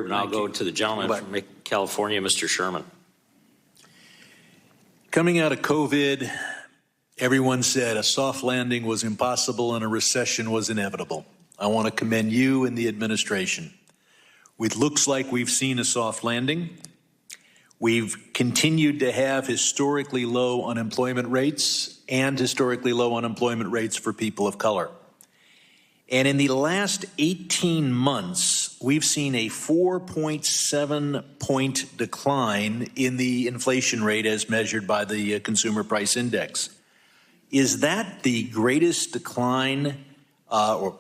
And I'll go to the gentleman from California, Mr. Sherman. Coming out of COVID, everyone said a soft landing was impossible and a recession was inevitable. I want to commend you and the administration. It looks like we've seen a soft landing. We've continued to have historically low unemployment rates and historically low unemployment rates for people of color. And in the last 18 months, we've seen a 4.7-point decline in the inflation rate as measured by the Consumer Price Index. Is that the greatest decline? I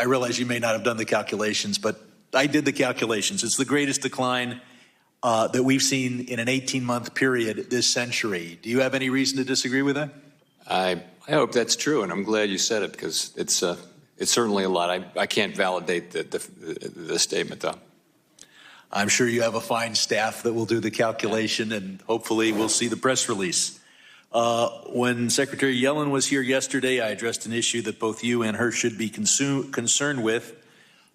realize you may not have done the calculations, but I did the calculations. It's the greatest decline that we've seen in an 18-month period this century. Do you have any reason to disagree with that? I hope that's true, and I'm glad you said it because it's certainly a lot. I can't validate the statement, though. I'm sure you have a fine staff that will do the calculation, and hopefully we'll see the press release. When Secretary Yellen was here yesterday, I addressed an issue that both you and her should be concerned with.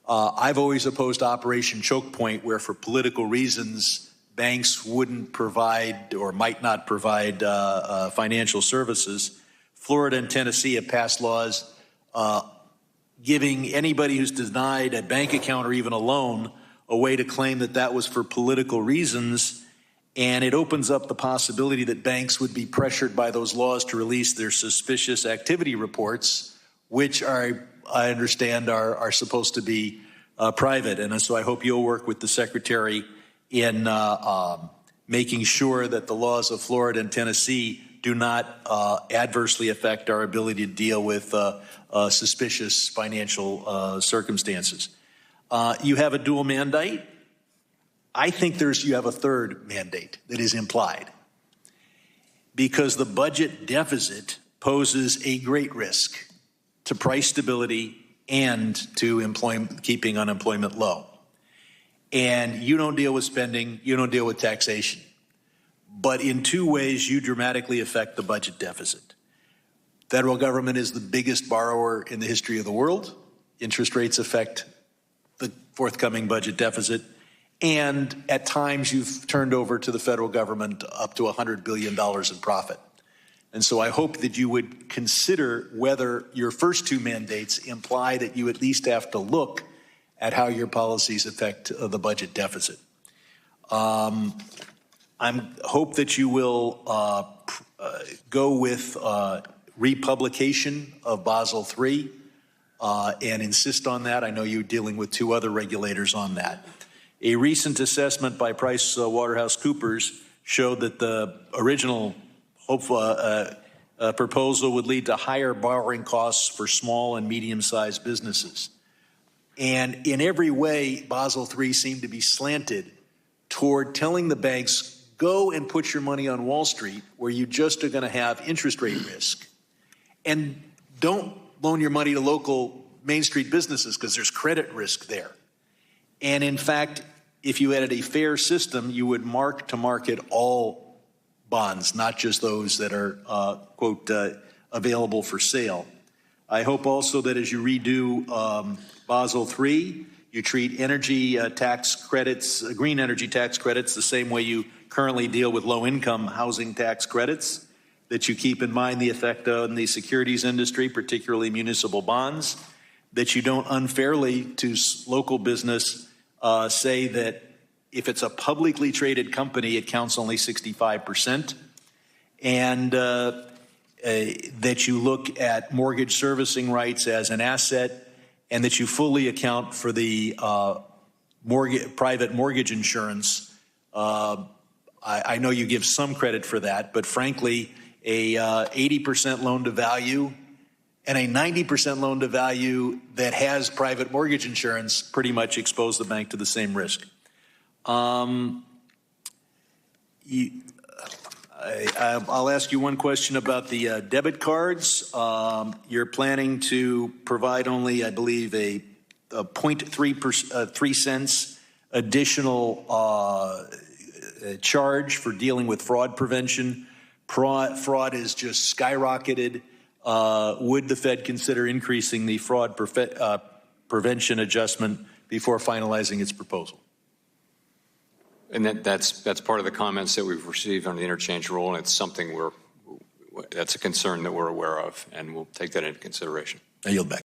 I've always opposed Operation Choke Point, where for political reasons, banks wouldn't provide or might not provide financial services. Florida and Tennessee have passed laws giving anybody who's denied a bank account or even a loan a way to claim that that was for political reasons. And it opens up the possibility that banks would be pressured by those laws to release their suspicious activity reports, which I understand are supposed to be private. And so I hope you'll work with the Secretary in making sure that the laws of Florida and Tennessee do not adversely affect our ability to deal with suspicious financial circumstances. You have a dual mandate. I think you have a third mandate that is implied, because the budget deficit poses a great risk to price stability and to keeping unemployment low. And you don't deal with spending, you don't deal with taxation. But in two ways, you dramatically affect the budget deficit. Federal government is the biggest borrower in the history of the world. Interest rates affect the forthcoming budget deficit. And at times, you've turned over to the federal government up to $100 billion in profit. And so I hope that you would consider whether your first two mandates imply that you at least have to look at how your policies affect the budget deficit. I hope that you will go with republication of Basel III and insist on that. I know you're dealing with two other regulators on that. A recent assessment by PricewaterhouseCoopers showed that the original proposal would lead to higher borrowing costs for small and medium-sized businesses. And in every way, Basel III seemed to be slanted toward telling the banks, go and put your money on Wall Street where you just are going to have interest rate risk. And don't loan your money to local Main Street businesses because there's credit risk there. And in fact, if you had a fair system, you would mark to market all bonds, not just those that are, quote, available for sale. I hope also that as you redo Basel III, you treat energy tax credits, green energy tax credits, the same way you currently deal with low-income housing tax credits, that you keep in mind the effect on the securities industry, particularly municipal bonds, that you don't unfairly to local business say that if it's a publicly traded company, it counts only 65%, and that you look at mortgage servicing rights as an asset, and that you fully account for the private mortgage insurance. I know you give some credit for that, but frankly, a 80% loan to value and a 90% loan to value that has private mortgage insurance pretty much expose the bank to the same risk. I'll ask you one question about the debit cards. You're planning to provide only, I believe, a 0.3 cents additional charge for dealing with fraud prevention. Fraud is just skyrocketed. Would the Fed consider increasing the fraud prevention adjustment before finalizing its proposal? And that's part of the comments that we've received on the interchange rule, and it's something that's a concern that we're aware of, and we'll take that into consideration. I yield back.